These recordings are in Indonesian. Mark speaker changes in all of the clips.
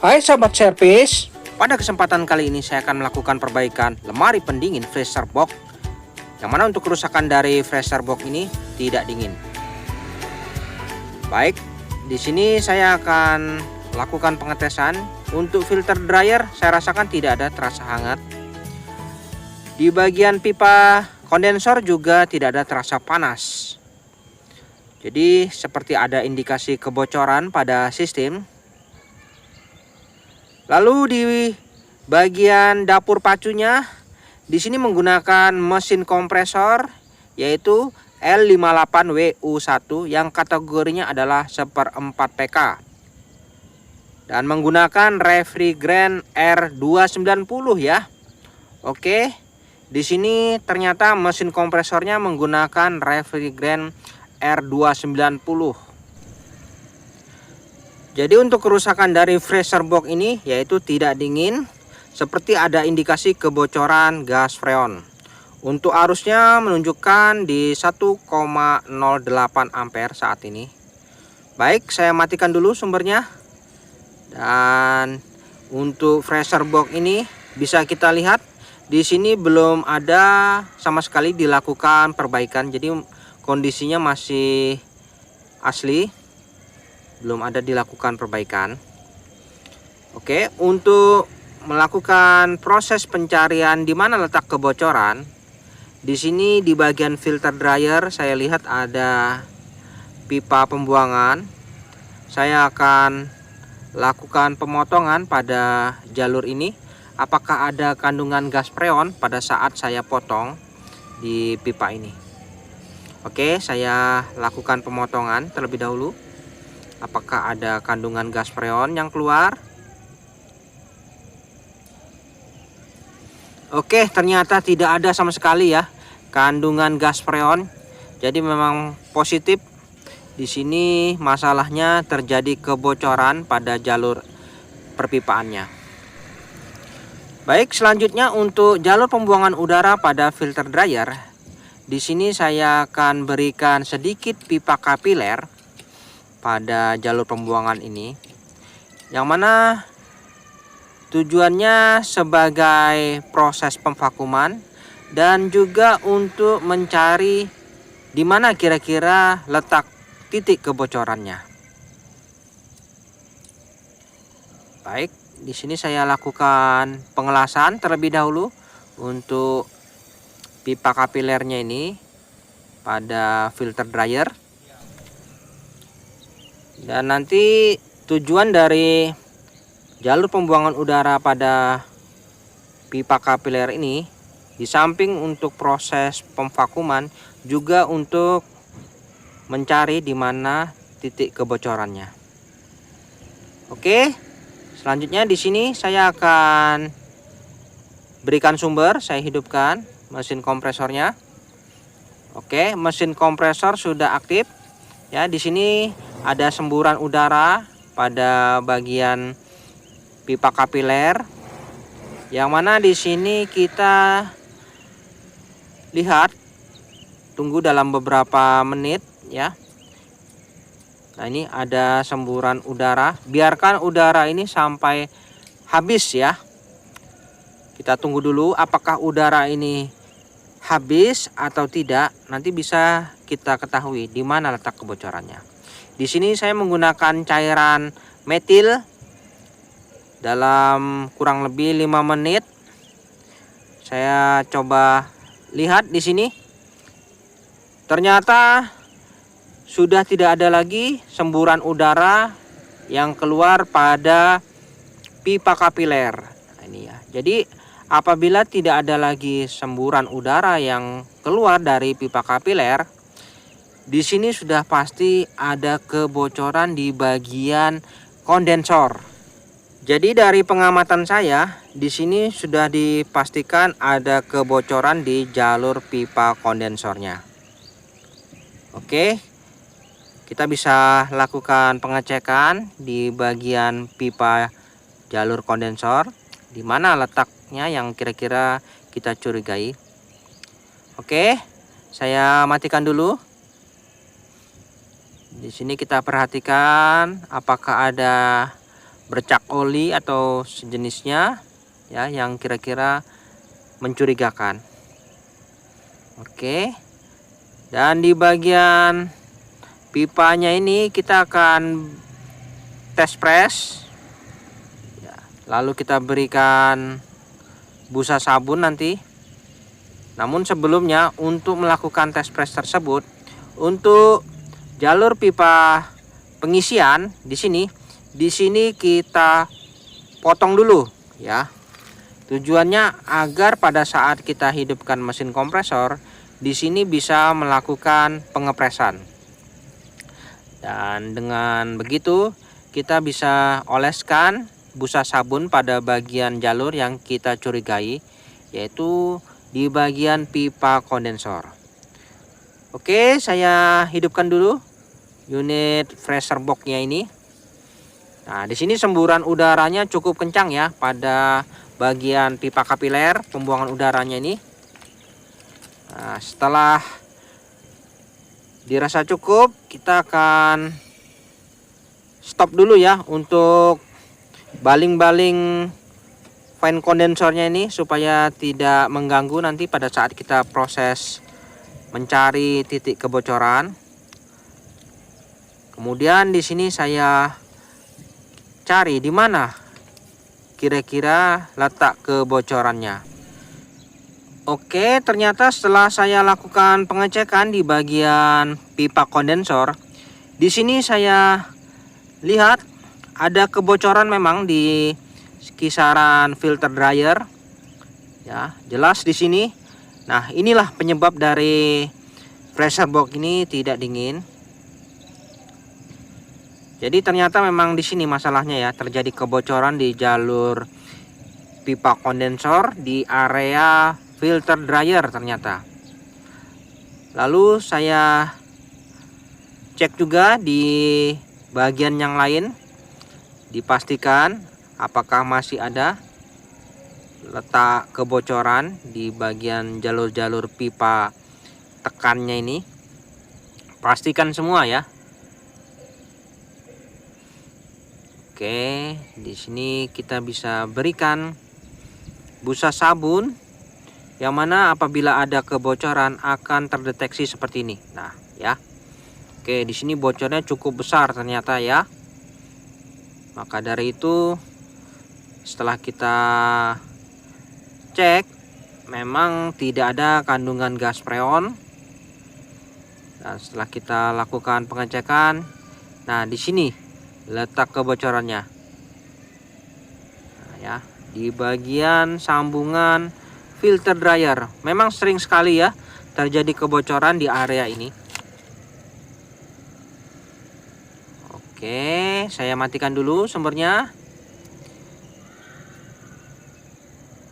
Speaker 1: Hai sahabat servis,
Speaker 2: Pada kesempatan kali ini saya akan melakukan perbaikan lemari pendingin freezer box, yang mana untuk kerusakan dari freezer box ini tidak dingin. Baik, di sini saya akan lakukan pengetesan. Untuk filter dryer saya rasakan tidak ada terasa hangat. Di bagian pipa kondensor juga tidak ada terasa panas. Jadi seperti ada indikasi kebocoran pada sistem. Lalu di bagian dapur pacunya, di sini menggunakan mesin kompresor yaitu L58WU1 yang kategorinya adalah 1/4 PK dan menggunakan refrigerant R290 ya. Oke, di sini ternyata mesin kompresornya menggunakan refrigerant R290. Jadi untuk kerusakan dari freezer box ini yaitu tidak dingin, seperti ada indikasi kebocoran gas freon. Untuk arusnya menunjukkan di 1,08 ampere saat ini. Baik, saya matikan dulu sumbernya. Dan untuk freezer box ini bisa kita lihat di sini belum ada sama sekali dilakukan perbaikan. Jadi kondisinya masih asli, belum ada dilakukan perbaikan. Oke, untuk melakukan proses pencarian di mana letak kebocoran, di sini di bagian filter dryer saya lihat ada pipa pembuangan. Saya akan lakukan pemotongan pada jalur ini. Apakah ada kandungan gas freon pada saat saya potong di pipa ini? Oke, saya lakukan pemotongan terlebih dahulu. Apakah ada kandungan gas freon yang keluar? Oke, ternyata tidak ada sama sekali ya kandungan gas freon. Jadi memang positif. Di sini masalahnya terjadi kebocoran pada jalur perpipaannya. Baik, selanjutnya untuk jalur pembuangan udara pada filter dryer. Di sini saya akan berikan sedikit pipa kapiler pada jalur pembuangan ini, yang mana tujuannya sebagai proses pemvakuman dan juga untuk mencari di mana kira-kira letak titik kebocorannya. Baik, di sini saya lakukan pengelasan terlebih dahulu untuk pipa kapilernya ini pada filter dryer. Dan nanti tujuan dari jalur pembuangan udara pada pipa kapiler ini, di samping untuk proses pemvakuman, juga untuk mencari di mana titik kebocorannya. Oke, selanjutnya di sini saya akan berikan sumber. Saya hidupkan mesin kompresornya. Oke, mesin kompresor sudah aktif. Ya, di sini ada semburan udara pada bagian pipa kapiler, yang mana di sini kita lihat tunggu dalam beberapa menit ya. Nah, ini ada semburan udara. Biarkan udara ini sampai habis ya. Kita tunggu dulu apakah udara ini habis atau tidak. Nanti bisa kita ketahui di mana letak kebocorannya. Di sini saya menggunakan cairan metil dalam kurang lebih 5 menit. Saya coba lihat di sini. Ternyata sudah tidak ada lagi semburan udara yang keluar pada pipa kapiler. Nah, ini ya. Jadi apabila tidak ada lagi semburan udara yang keluar dari pipa kapiler, di sini sudah pasti ada kebocoran di bagian kondensor. Jadi dari pengamatan saya, di sini sudah dipastikan ada kebocoran di jalur pipa kondensornya. Oke, kita bisa lakukan pengecekan di bagian pipa jalur kondensor, di mana letaknya yang kira-kira kita curigai. Oke, saya matikan dulu. Di sini kita perhatikan apakah ada bercak oli atau sejenisnya ya yang kira-kira mencurigakan. Oke. Dan di bagian pipanya ini kita akan tes press ya, lalu kita berikan busa sabun nanti. Namun sebelumnya untuk melakukan tes press tersebut, untuk jalur pipa pengisian di sini kita potong dulu ya. Tujuannya agar pada saat kita hidupkan mesin kompresor, di sini bisa melakukan pengepresan. Dan dengan begitu kita bisa oleskan busa sabun pada bagian jalur yang kita curigai, yaitu di bagian pipa kondensor. Oke, saya hidupkan dulu unit freezer box-nya ini. Nah, di sini semburan udaranya cukup kencang ya pada bagian pipa kapiler pembuangan udaranya ini. Nah, setelah dirasa cukup, kita akan stop dulu ya untuk baling-baling fan kondensornya ini supaya tidak mengganggu nanti pada saat kita proses mencari titik kebocoran. Kemudian di sini saya cari di mana kira-kira letak kebocorannya. Oke, ternyata setelah saya lakukan pengecekan di bagian pipa kondensor, di sini saya lihat ada kebocoran memang di kisaran filter dryer. Ya, jelas di sini. Nah, inilah penyebab dari freezer box ini tidak dingin. Jadi ternyata memang di sini masalahnya ya, terjadi kebocoran di jalur pipa kondensor di area filter dryer ternyata. Lalu saya cek juga di bagian yang lain, dipastikan apakah masih ada letak kebocoran di bagian jalur-jalur pipa tekannya ini. Pastikan semua ya. Oke, di sini kita bisa berikan busa sabun yang mana apabila ada kebocoran akan terdeteksi seperti ini. Nah, ya. Oke, di sini bocornya cukup besar ternyata ya. Maka dari itu setelah kita cek memang tidak ada kandungan gas freon. Dan setelah kita lakukan pengecekan, nah di sini letak kebocorannya. Nah, ya, di bagian sambungan filter dryer. Memang sering sekali ya terjadi kebocoran di area ini. Oke, saya matikan dulu sumbernya.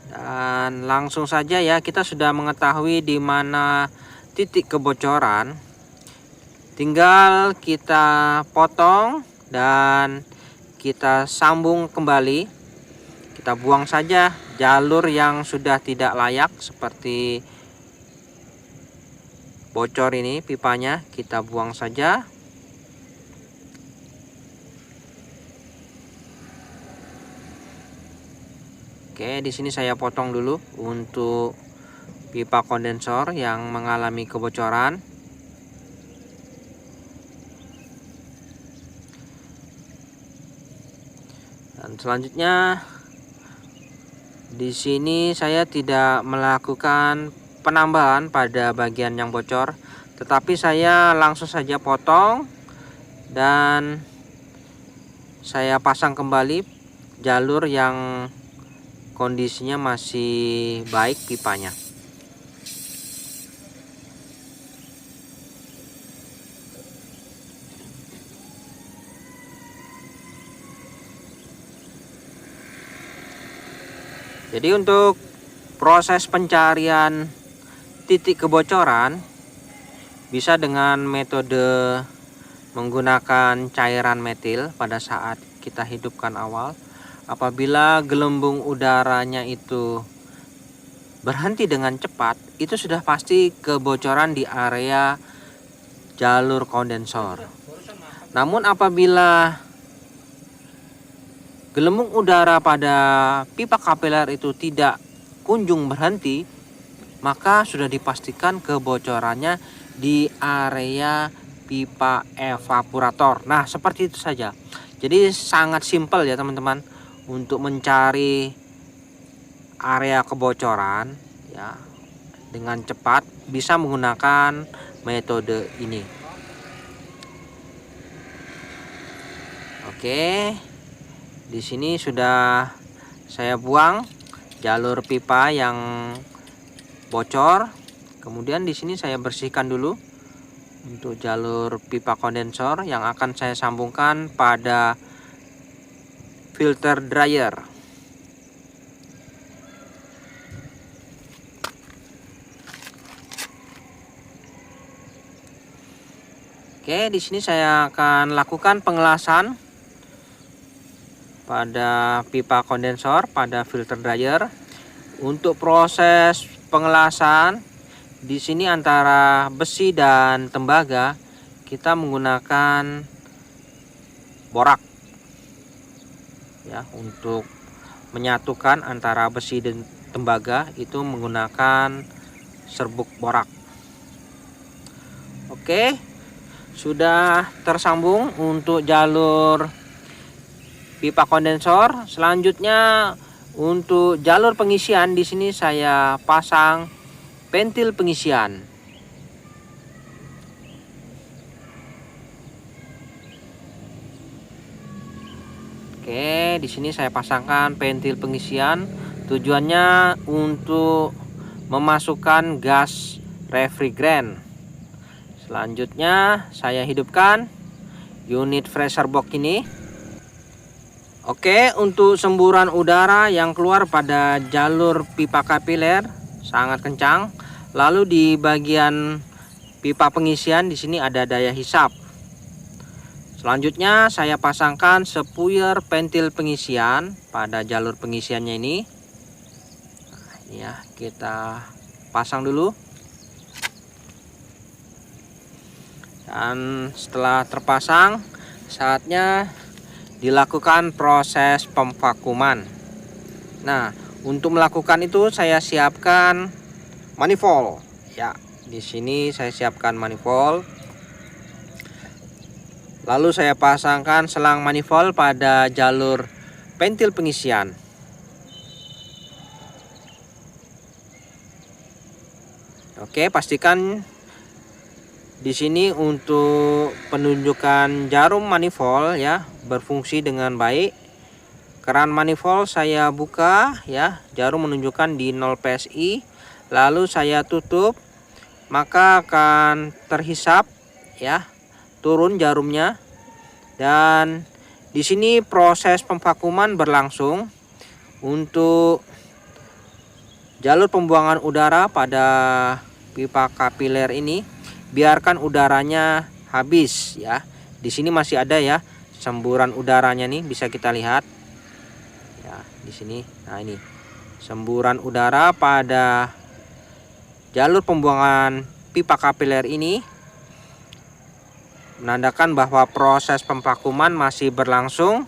Speaker 2: Dan langsung saja ya, kita sudah mengetahui di mana titik kebocoran. Tinggal kita potong dan kita sambung kembali. Kita buang saja jalur yang sudah tidak layak seperti bocor ini pipanya, kita buang saja. Oke, di sini saya potong dulu untuk pipa kondensor yang mengalami kebocoran. Dan selanjutnya di sini saya tidak melakukan penambahan pada bagian yang bocor, tetapi saya langsung saja potong dan saya pasang kembali jalur yang kondisinya masih baik pipanya. Jadi untuk proses pencarian titik kebocoran bisa dengan metode menggunakan cairan metil pada saat kita hidupkan awal. Apabila gelembung udaranya itu berhenti dengan cepat, itu sudah pasti kebocoran di area jalur kondensor. Namun apabila gelembung udara pada pipa kapiler itu tidak kunjung berhenti, maka sudah dipastikan kebocorannya di area pipa evaporator. Nah, seperti itu saja. Jadi sangat simpel ya teman-teman untuk mencari area kebocoran ya dengan cepat, bisa menggunakan metode ini. Oke. Di sini sudah saya buang jalur pipa yang bocor. Kemudian di sini saya bersihkan dulu untuk jalur pipa kondensor yang akan saya sambungkan pada filter dryer. Oke, di sini saya akan lakukan pengelasan pada pipa kondensor pada filter dryer. Untuk proses pengelasan di sini antara besi dan tembaga kita menggunakan borak ya. Untuk menyatukan antara besi dan tembaga itu menggunakan serbuk borak. Oke, sudah tersambung untuk jalur pipa kondensor. Selanjutnya untuk jalur pengisian di sini saya pasang pentil pengisian. Oke, di sini saya pasangkan pentil pengisian. Tujuannya untuk memasukkan gas refrigeran. Selanjutnya saya hidupkan unit freezer box ini. Oke, untuk semburan udara yang keluar pada jalur pipa kapiler sangat kencang. Lalu di bagian pipa pengisian di sini ada daya hisap. Selanjutnya saya pasangkan spuyer pentil pengisian pada jalur pengisiannya ini. Nah, ini ya, kita pasang dulu. Dan setelah terpasang, saatnya dilakukan proses pemvakuman. Nah, untuk melakukan itu saya siapkan manifold. Ya, di sini saya siapkan manifold. Lalu saya pasangkan selang manifold pada jalur pentil pengisian. Oke, pastikan di sini untuk penunjukan jarum manifold ya berfungsi dengan baik. Keran manifold saya buka ya, jarum menunjukkan di 0 PSI. Lalu saya tutup, maka akan terhisap ya, turun jarumnya. Dan di sini proses pemvakuman berlangsung. Untuk jalur pembuangan udara pada pipa kapiler ini, biarkan udaranya habis ya. Di sini masih ada ya semburan udaranya nih, bisa kita lihat ya di sini. Nah, ini semburan udara pada jalur pembuangan pipa kapiler ini menandakan bahwa proses pemvakuman masih berlangsung.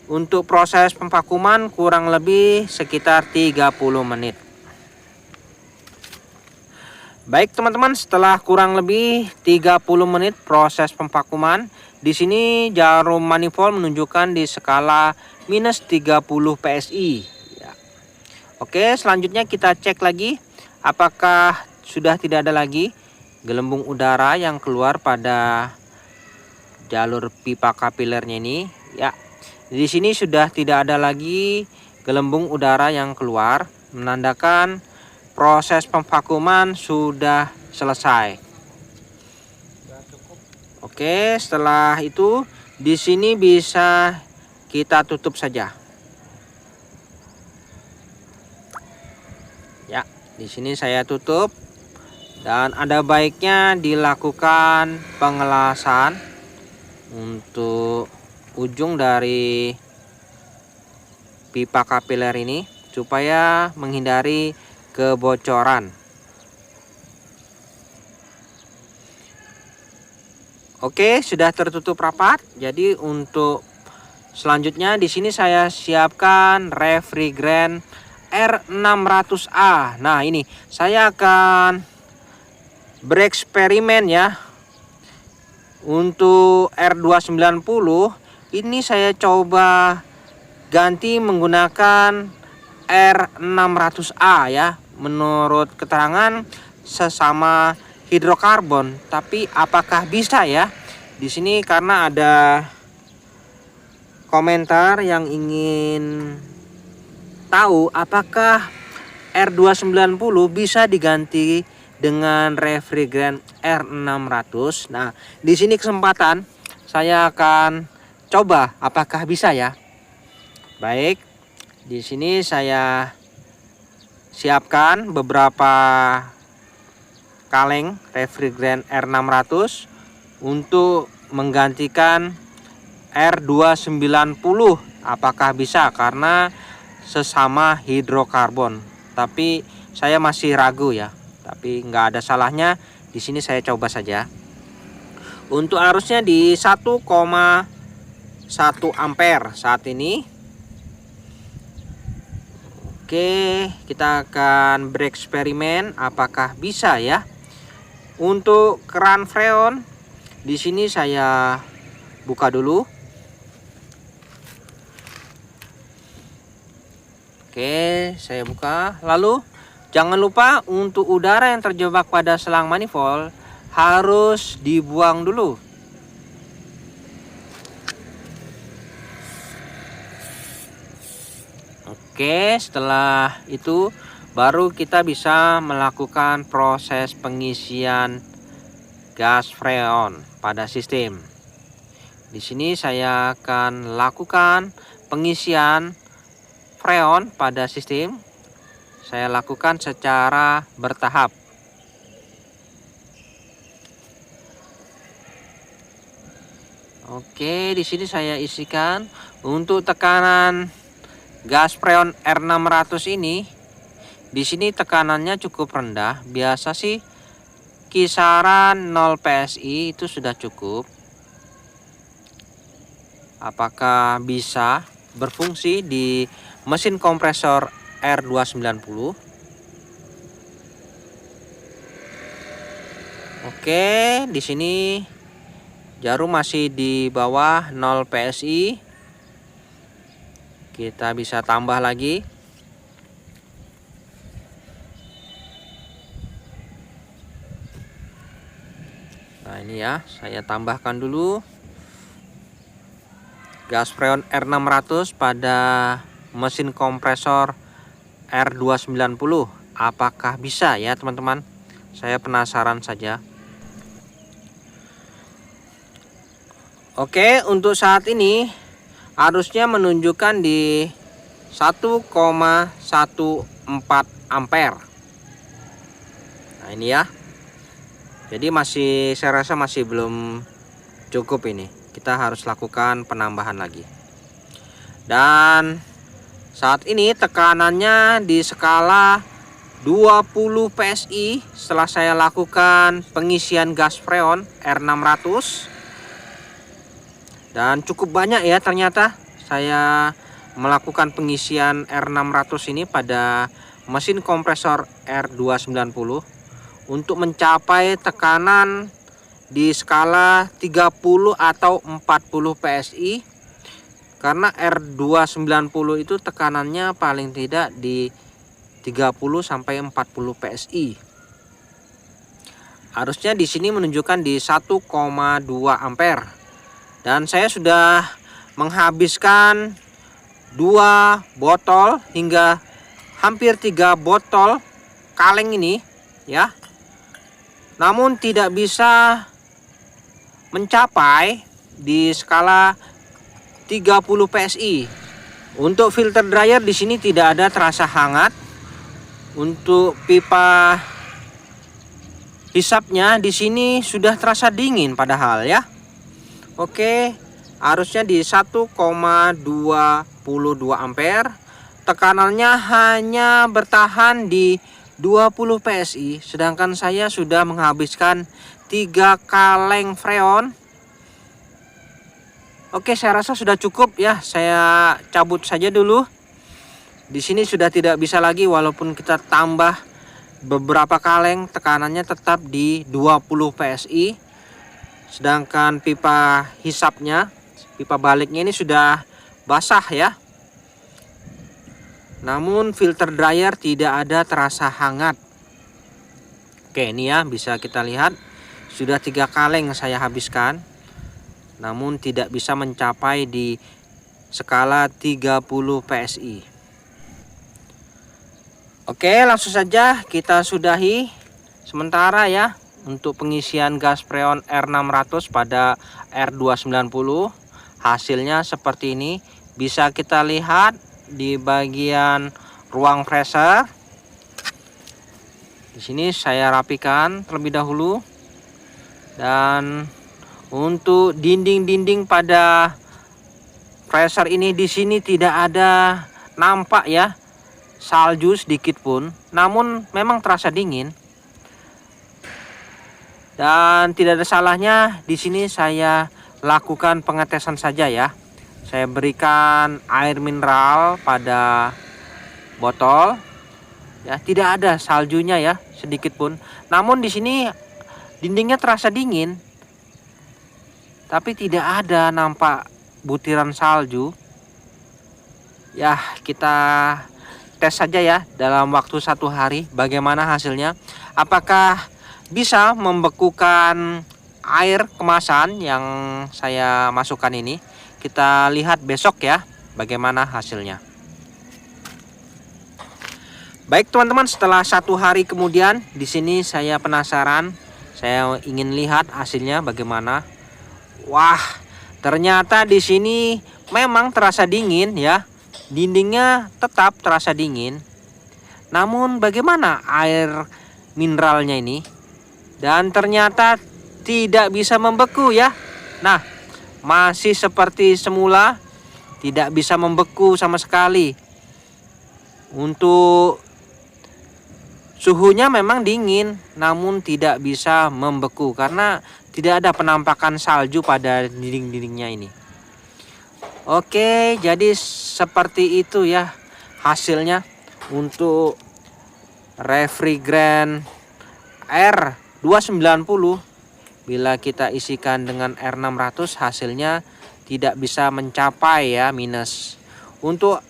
Speaker 2: Untuk proses pemvakuman kurang lebih sekitar 30 menit. Baik teman-teman, setelah kurang lebih 30 menit proses pemvakuman, di sini jarum manifold menunjukkan di skala minus 30 PSI. Ya. Oke, selanjutnya kita cek lagi apakah sudah tidak ada lagi gelembung udara yang keluar pada jalur pipa kapilernya ini. Ya, di sini sudah tidak ada lagi gelembung udara yang keluar, menandakan proses pemvakuman sudah selesai. Oke, setelah itu di sini bisa kita tutup saja. Ya, di sini saya tutup dan ada baiknya dilakukan pengelasan untuk ujung dari pipa kapiler ini supaya menghindari kebocoran. Oke, sudah tertutup rapat. Jadi untuk Selanjutnya di sini saya siapkan refrigerant R600A. Nah, ini saya akan bereksperimen ya. Untuk R290 ini saya coba ganti menggunakan R600A ya. Menurut keterangan sesama hidrokarbon, tapi apakah bisa ya? Di sini karena ada komentar yang ingin tahu apakah R290 bisa diganti dengan refrigerant R600. Nah, di sini kesempatan saya akan coba apakah bisa ya. Baik, di sini saya siapkan beberapa kaleng refrigerant R600 untuk menggantikan R290. Apakah bisa? Karena sesama hidrokarbon. Tapi saya masih ragu ya. Tapi nggak ada salahnya. Di sini saya coba saja. Untuk arusnya di 1,1 ampere saat ini. Oke, kita akan bereksperimen apakah bisa ya. Untuk keran freon di sini saya buka dulu. Oke, saya buka. Lalu jangan lupa untuk udara yang terjebak pada selang manifold harus dibuang dulu. Oke, setelah itu baru kita bisa melakukan proses pengisian gas freon pada sistem. Di sini saya akan lakukan pengisian freon pada sistem. Saya lakukan secara bertahap. Oke, di sini saya isikan untuk tekanan gas freon R600 ini. Di sini tekanannya cukup rendah. Biasa sih kisaran 0 PSI itu sudah cukup. Apakah bisa berfungsi di mesin kompresor R290? Oke, di sini jarum masih di bawah 0 PSI. Kita bisa tambah lagi. Nah, ini ya, saya tambahkan dulu gas freon R600 pada mesin kompresor R290. Apakah bisa ya teman-teman? Saya penasaran saja. Oke, untuk saat ini arusnya menunjukkan di 1,14 ampere. Nah, ini ya. Jadi saya rasa masih belum cukup ini. Kita harus lakukan penambahan lagi. Dan saat ini tekanannya di skala 20 PSI setelah saya lakukan pengisian gas freon R600. Dan cukup banyak ya ternyata saya melakukan pengisian R600 ini pada mesin kompresor R290 untuk mencapai tekanan di skala 30 atau 40 PSI. Karena R290 itu tekanannya paling tidak di 30 sampai 40 PSI. Arusnya di sini menunjukkan di 1,2 ampere. Dan saya sudah menghabiskan 2 botol hingga hampir 3 botol kaleng ini ya. Namun tidak bisa mencapai di skala 30 PSI. Untuk filter dryer di sini tidak ada terasa hangat. Untuk pipa hisapnya di sini sudah terasa dingin padahal ya. Oke, arusnya di 1,22 ampere. Tekanannya hanya bertahan di 20 PSI, sedangkan saya sudah menghabiskan 3 kaleng freon Oke, saya rasa sudah cukup ya. Saya cabut saja dulu. Di sini sudah tidak bisa lagi, walaupun kita tambah beberapa kaleng, tekanannya tetap di 20 PSI. Sedangkan pipa hisapnya, pipa baliknya ini sudah basah ya. Namun filter dryer tidak ada terasa hangat. Oke, ini ya bisa kita lihat sudah 3 kaleng saya habiskan. Namun tidak bisa mencapai di skala 30 PSI. Oke, langsung saja kita sudahi sementara ya untuk pengisian gas freon R600 pada R290. Hasilnya seperti ini. Bisa kita lihat di bagian ruang freezer. Di sini saya rapikan terlebih dahulu. Dan untuk dinding-dinding pada freezer ini, di sini tidak ada nampak ya salju sedikit pun, namun memang terasa dingin. Dan tidak ada salahnya di sini saya lakukan pengetesan saja ya. Saya berikan air mineral pada botol. Ya, tidak ada saljunya ya sedikit pun. Namun di sini dindingnya terasa dingin. Tapi tidak ada nampak butiran salju. Ya, kita tes saja ya dalam waktu 1 hari bagaimana hasilnya. Apakah bisa membekukan air kemasan yang saya masukkan ini? Kita lihat besok ya bagaimana hasilnya. Baik teman-teman, setelah 1 hari kemudian di sini saya penasaran, saya ingin lihat hasilnya bagaimana. Wah, ternyata di sini memang terasa dingin ya. Dindingnya tetap terasa dingin. Namun bagaimana air mineralnya ini? Dan ternyata tidak bisa membeku ya. Nah, masih seperti semula, tidak bisa membeku sama sekali. Untuk suhunya memang dingin, namun tidak bisa membeku karena tidak ada penampakan salju pada dinding-dindingnya ini. Oke, jadi seperti itu ya hasilnya untuk refrigerant R290. Bila kita isikan dengan R600, hasilnya tidak bisa mencapai ya minus. Untuk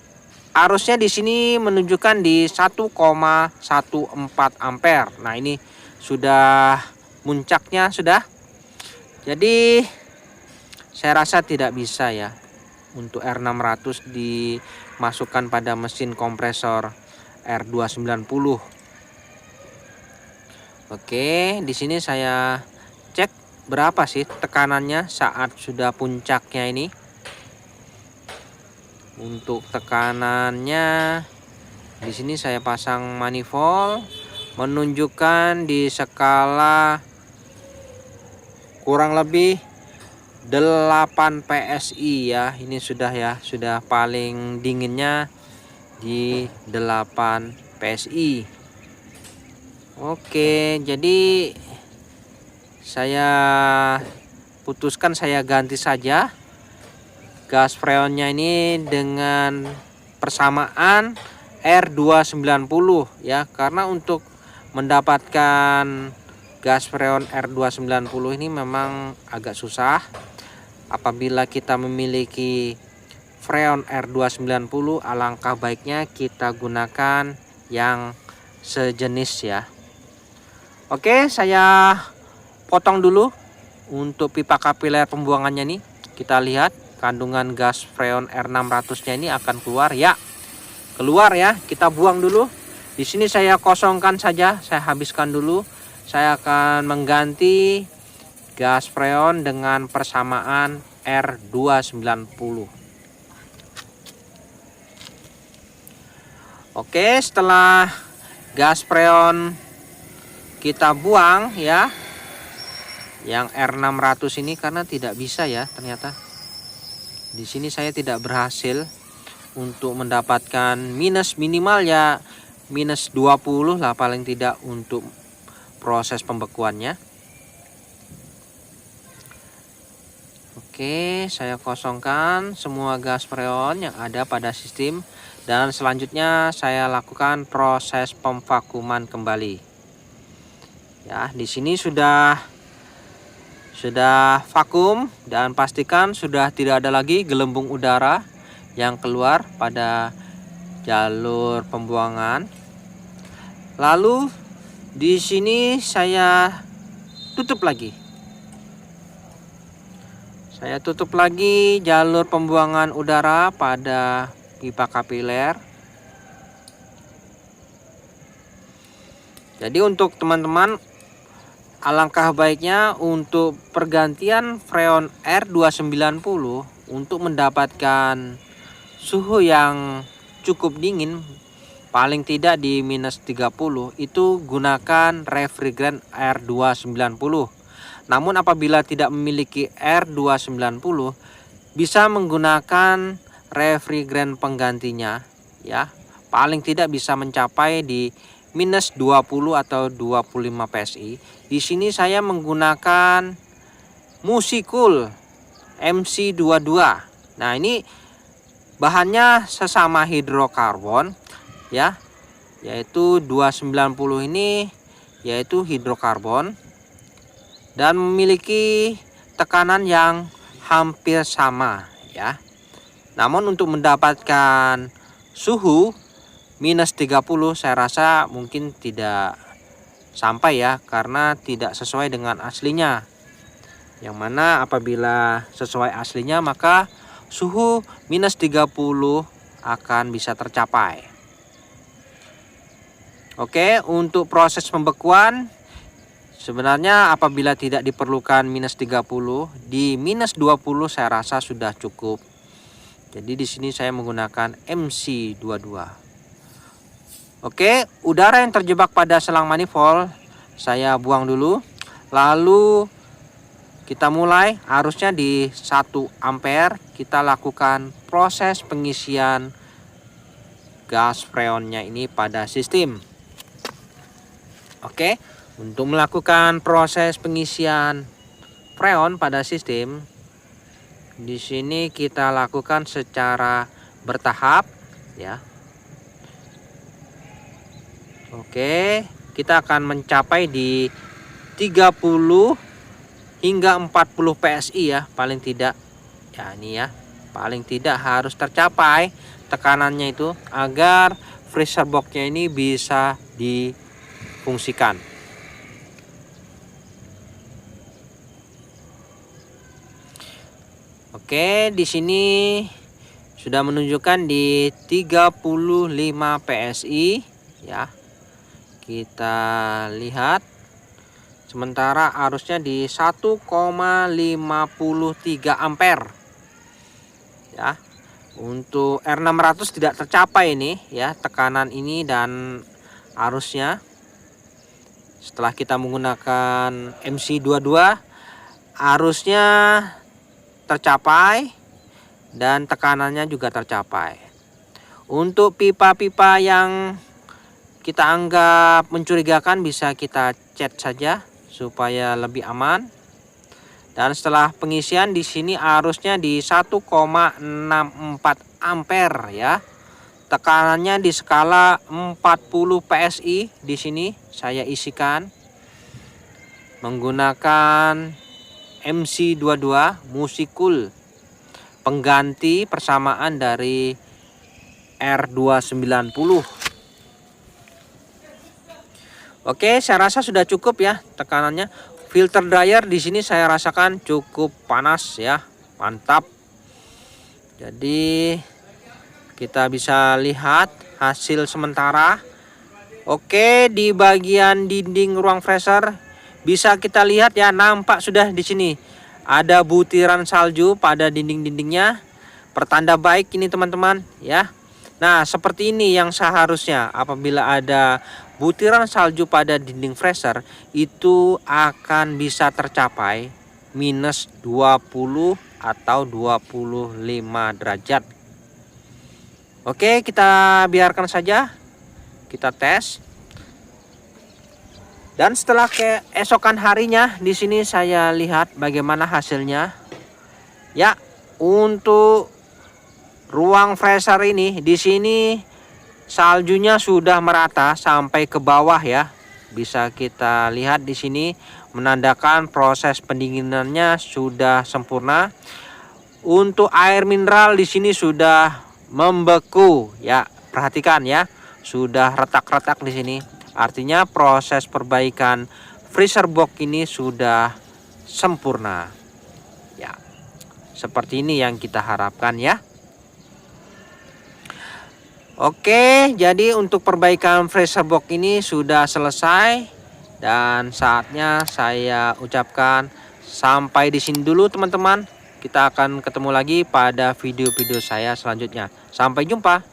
Speaker 2: arusnya di sini menunjukkan di 1,14 ampere. Nah, ini sudah muncaknya sudah. Jadi saya rasa tidak bisa ya untuk R600 dimasukkan pada mesin kompresor R290. Oke, di sini saya cek berapa sih tekanannya saat sudah puncaknya ini. Untuk tekanannya di sini saya pasang manifold, menunjukkan di skala kurang lebih 8 PSI ya. Ini sudah ya, sudah paling dinginnya di 8 PSI. Oke, jadi saya putuskan saya ganti saja gas freonnya ini dengan persamaan R290 ya, karena untuk mendapatkan gas freon R290 ini memang agak susah. Apabila kita memiliki freon R290, alangkah baiknya kita gunakan yang sejenis ya. Oke, saya potong dulu untuk pipa kapiler pembuangannya nih. Kita lihat kandungan gas freon R600-nya ini akan keluar ya. Keluar ya, kita buang dulu. Di sini saya kosongkan saja, saya habiskan dulu. Saya akan mengganti gas freon dengan persamaan R290. Oke, setelah gas freon kita buang ya, yang R600 ini karena tidak bisa ya ternyata. Di sini saya tidak berhasil untuk mendapatkan minus, minimal ya minus 20 lah paling tidak untuk proses pembekuannya. Oke, saya kosongkan semua gas freon yang ada pada sistem dan selanjutnya saya lakukan proses pemvakuuman kembali. Ya, di sini sudah vakum dan pastikan sudah tidak ada lagi gelembung udara yang keluar pada jalur pembuangan. Lalu di sini saya tutup lagi. Saya tutup lagi jalur pembuangan udara pada pipa kapiler. Jadi untuk teman-teman, alangkah baiknya untuk pergantian freon R290 untuk mendapatkan suhu yang cukup dingin, paling tidak di -30, itu gunakan refrigeran R290. Namun apabila tidak memiliki R290, bisa menggunakan refrigeran penggantinya ya. Paling tidak bisa mencapai di -20 atau 25 PSI. Di sini saya menggunakan Musicool MC22. Nah, ini bahannya sesama hidrokarbon ya. Yaitu 290 ini yaitu hidrokarbon dan memiliki tekanan yang hampir sama ya. Namun untuk mendapatkan suhu -30 saya rasa mungkin tidak sampai ya, karena tidak sesuai dengan aslinya. Yang mana apabila sesuai aslinya maka suhu -30 akan bisa tercapai. Oke, untuk proses pembekuan sebenarnya apabila tidak diperlukan -30, di -20 saya rasa sudah cukup. Jadi di sini saya menggunakan MC22. Oke, udara yang terjebak pada selang manifold saya buang dulu. Lalu kita mulai, arusnya di 1 ampere. Kita lakukan proses pengisian gas freonnya ini pada sistem. Oke, untuk melakukan proses pengisian freon pada sistem, di sini kita lakukan secara bertahap ya. Oke, kita akan mencapai di 30 hingga 40 PSI ya, paling tidak. Ya, ini ya. Paling tidak harus tercapai tekanannya itu agar freezer box-nya ini bisa difungsikan. Oke, di sini sudah menunjukkan di 35 PSI ya. Kita lihat sementara arusnya di 1,53 ampere ya. Untuk R600 tidak tercapai ini ya, tekanan ini dan arusnya. Setelah kita menggunakan MC22, arusnya tercapai dan tekanannya juga tercapai. Untuk pipa-pipa yang kita anggap mencurigakan bisa kita cat saja supaya lebih aman. Dan setelah pengisian di sini arusnya di 1,64 ampere ya. Tekanannya di skala 40 PSI. Di sini saya isikan menggunakan MC22 Musicool, pengganti persamaan dari R290. Oke, saya rasa sudah cukup ya tekanannya. Filter dryer di sini saya rasakan cukup panas ya, mantap. Jadi kita bisa lihat hasil sementara. Oke, di bagian dinding ruang freezer bisa kita lihat ya, nampak sudah di sini ada butiran salju pada dinding-dindingnya. Pertanda baik ini teman-teman ya. Nah, seperti ini yang seharusnya. Apabila ada butiran salju pada dinding freezer, itu akan bisa tercapai -20 atau 25 derajat. Oke, kita biarkan saja. Kita tes. Dan setelah keesokan harinya, di sini saya lihat bagaimana hasilnya. Ya, untuk ruang freezer ini di sini saljunya sudah merata sampai ke bawah ya. Bisa kita lihat di sini menandakan proses pendinginannya sudah sempurna. Untuk air mineral di sini sudah membeku ya. Perhatikan ya, sudah retak-retak di sini. Artinya proses perbaikan freezer box ini sudah sempurna. Ya. Seperti ini yang kita harapkan ya. Oke, jadi untuk perbaikan freezer box ini sudah selesai dan saatnya saya ucapkan sampai di sini dulu teman-teman. Kita akan ketemu lagi pada video-video saya selanjutnya. Sampai jumpa.